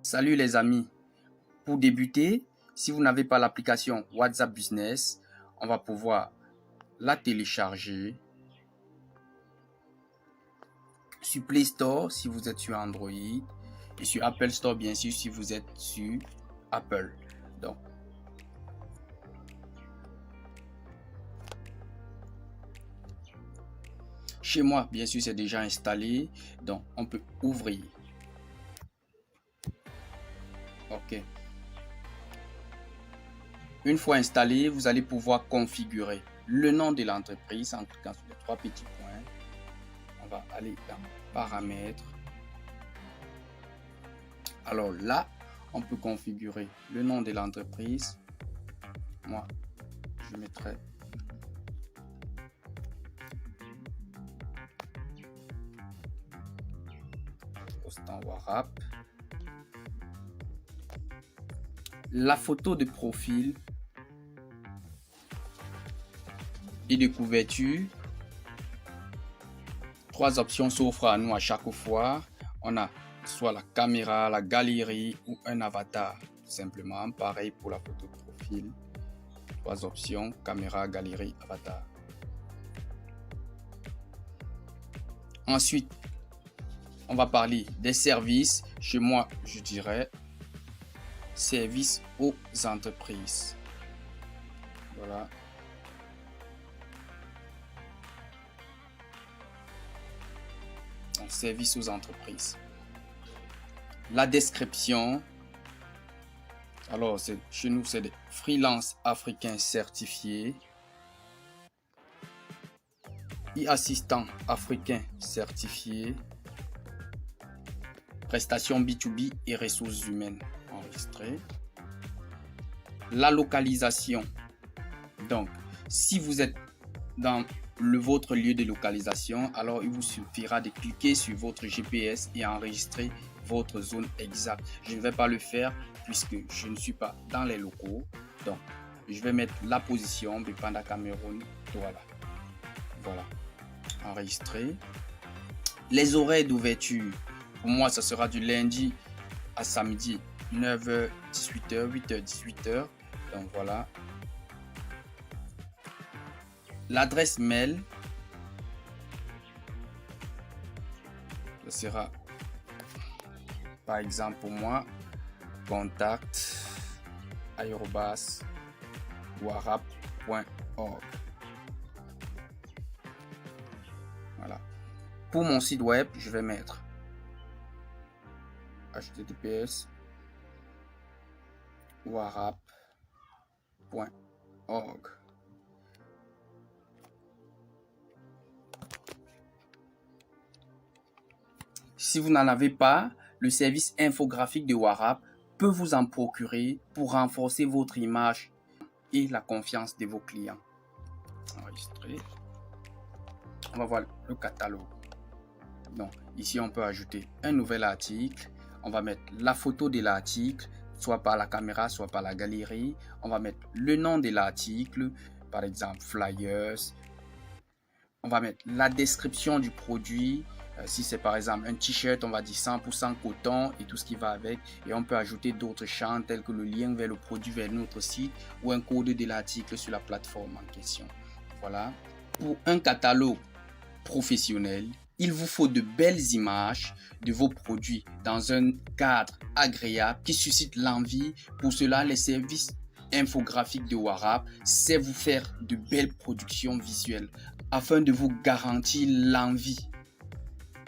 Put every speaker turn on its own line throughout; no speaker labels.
Salut les amis. Pour débuter, si vous n'avez pas l'application WhatsApp Business, on va pouvoir la télécharger sur Play Store si vous êtes sur Android et sur Apple Store bien sûr si vous êtes sur Apple. Donc, chez moi, bien sûr, c'est déjà installé. Donc, on peut ouvrir. OK. Une fois installé, vous allez pouvoir configurer le nom de l'entreprise en cliquant sur les trois petits points. On va aller dans Paramètres. Alors là, on peut configurer le nom de l'entreprise. Moi, je mettrai Constant Warrap. La photo de profil et de couverture. Trois options s'offrent à nous à chaque fois. On a soit la caméra, la galerie ou un avatar. Tout simplement, pareil pour la photo de profil. Trois options, caméra, galerie, avatar. Ensuite, on va parler des services. Chez moi, je dirais services aux entreprises. Voilà. Donc, service aux entreprises. La description. Alors, chez nous, c'est des freelance africains certifiés. E-assistant africain certifié. Prestations B2B et ressources humaines enregistrées. La localisation. Donc, si vous êtes dans votre lieu de localisation, alors il vous suffira de cliquer sur votre GPS et enregistrer votre zone exacte. Je ne vais pas le faire puisque je ne suis pas dans les locaux. Donc, je vais mettre la position de Panda Cameroun. Voilà. Enregistrer. Les horaires d'ouverture. Pour moi, ça sera du lundi à samedi, 9h, 18h, 8h, 18h. Donc voilà. L'adresse mail, ce sera par exemple pour moi contact@warrap.org. Voilà. Pour mon site web, je vais mettre https warrap.org. Si vous n'en avez pas, le service infographique de Warrap peut vous en procurer pour renforcer votre image et la confiance de vos clients. Enregistrer. On va voir le catalogue. Donc, ici, on peut ajouter un nouvel article. On va mettre la photo de l'article, soit par la caméra, soit par la galerie. On va mettre le nom de l'article, par exemple, flyers. On va mettre la description du produit. Si c'est par exemple un t-shirt, on va dire 100% coton et tout ce qui va avec. Et on peut ajouter d'autres champs tels que le lien vers le produit vers notre site ou un code de l'article sur la plateforme en question. Voilà. Pour un catalogue professionnel, il vous faut de belles images de vos produits dans un cadre agréable qui suscite l'envie. Pour cela, les services infographiques de Warrap, c'est vous faire de belles productions visuelles afin de vous garantir l'envie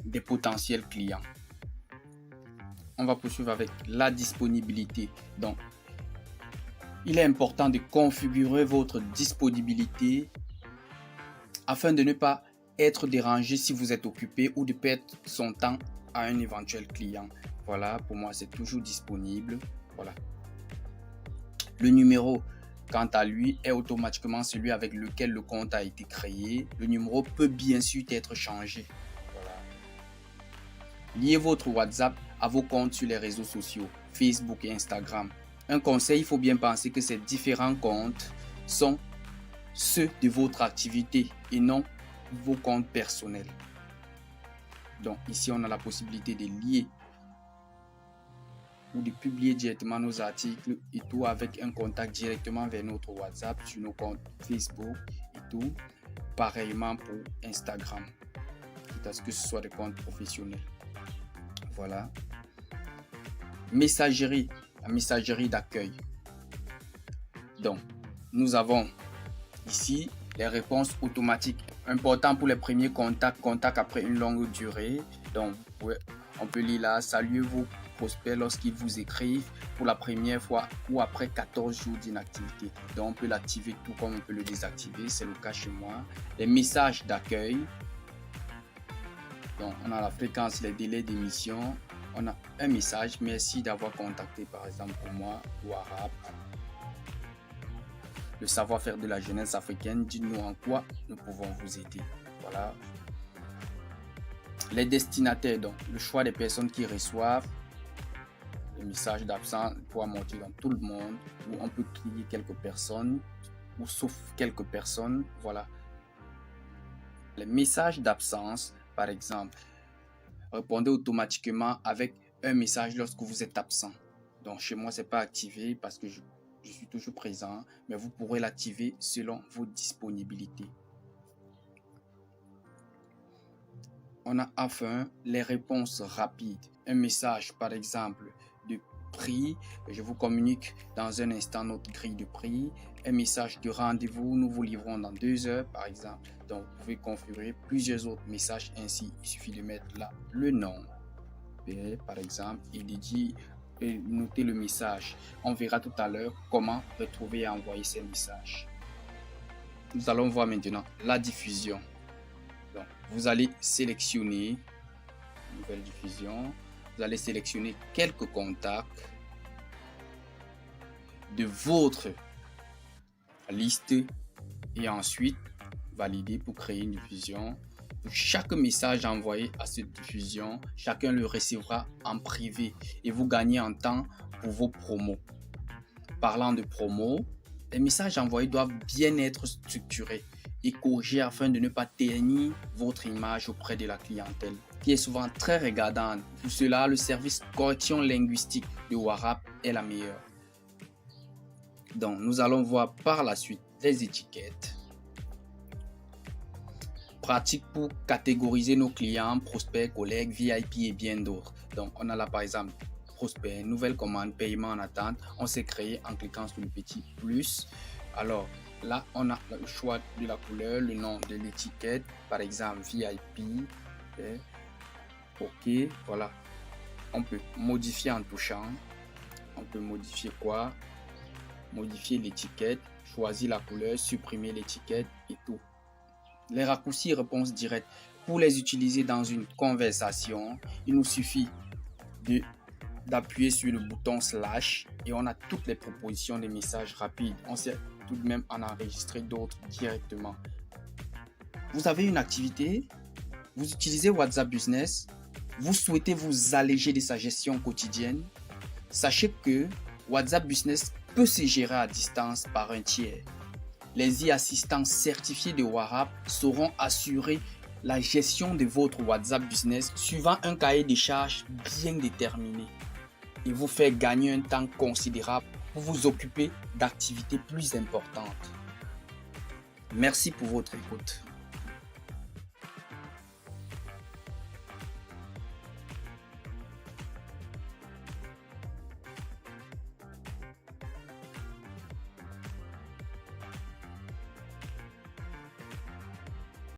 des potentiels clients. On va poursuivre avec la disponibilité. Donc, il est important de configurer votre disponibilité afin de ne pas être dérangé si vous êtes occupé ou de perdre son temps à un éventuel client. Voilà, pour moi, c'est toujours disponible. Voilà. Le numéro, quant à lui, est automatiquement celui avec lequel le compte a été créé. Le numéro peut bien sûr être changé. Voilà. Liez votre WhatsApp à vos comptes sur les réseaux sociaux, Facebook et Instagram. Un conseil, il faut bien penser que ces différents comptes sont ceux de votre activité et non vos comptes personnels. Donc ici, on a la possibilité de lier ou de publier directement nos articles et tout avec un contact directement vers notre WhatsApp sur nos comptes Facebook et tout. Pareillement pour Instagram, à ce que ce soit des comptes professionnels. Voilà. Messagerie, la messagerie d'accueil. Donc, nous avons ici les réponses automatiques. Important pour les premiers contacts après une longue durée. Donc, on peut lire là, saluez vos prospects lorsqu'ils vous écrivent pour la première fois ou après 14 jours d'inactivité. Donc, on peut l'activer tout comme on peut le désactiver. C'est le cas chez moi. Les messages d'accueil. Donc, on a la fréquence, les délais d'émission. On a un message. Merci d'avoir contacté, par exemple, pour moi, WhaRap. Le savoir-faire de la jeunesse africaine. Dites-nous en quoi nous pouvons vous aider. Voilà. Les destinataires, donc le choix des personnes qui reçoivent le message d'absence pour monter dans tout le monde, où on peut cliquer quelques personnes ou sauf quelques personnes. Voilà. Les messages d'absence, par exemple, répondez automatiquement avec un message lorsque vous êtes absent. Donc chez moi, c'est pas activé parce que je suis toujours présent, mais vous pourrez l'activer selon vos disponibilités. On a enfin les réponses rapides. Un message, par exemple, de prix. Je vous communique dans un instant notre grille de prix. Un message de rendez-vous. Nous vous livrons dans 2 heures, par exemple. Donc, vous pouvez configurer plusieurs autres messages ainsi. Il suffit de mettre là le nom, par exemple, et de dire, noter le message. On verra tout à l'heure comment retrouver et envoyer ces messages. Nous allons voir maintenant la diffusion. Donc, vous allez sélectionner nouvelle diffusion. Vous allez sélectionner quelques contacts de votre liste et ensuite valider pour créer une diffusion. Pour chaque message envoyé à cette diffusion, chacun le recevra en privé et vous gagnez en temps pour vos promos. Parlant de promos, les messages envoyés doivent bien être structurés et corrigés afin de ne pas ternir votre image auprès de la clientèle, qui est souvent très regardante. Pour cela, le service correction linguistique de WhaRap est la meilleure. Donc, nous allons voir par la suite les étiquettes. Pratique pour catégoriser nos clients, prospects, collègues, VIP et bien d'autres. Donc, on a là par exemple prospect, nouvelle commande, paiement en attente. On s'est créé en cliquant sur le petit plus. Alors, là, on a le choix de la couleur, le nom de l'étiquette, par exemple VIP. OK, voilà. On peut modifier en touchant. On peut modifier quoi? Modifier l'étiquette, choisir la couleur, supprimer l'étiquette et tout. Les raccourcis réponses directes. Pour les utiliser dans une conversation, il nous suffit d'appuyer sur le bouton slash et on a toutes les propositions de messages rapides. On sait tout de même en enregistrer d'autres directement. Vous avez une activité, vous utilisez WhatsApp Business, vous souhaitez vous alléger de sa gestion quotidienne. Sachez que WhatsApp Business peut se gérer à distance par un tiers. Les e-assistants certifiés de WhaRap sauront assurer la gestion de votre WhatsApp Business suivant un cahier de charges bien déterminé et vous faire gagner un temps considérable pour vous occuper d'activités plus importantes. Merci pour votre écoute.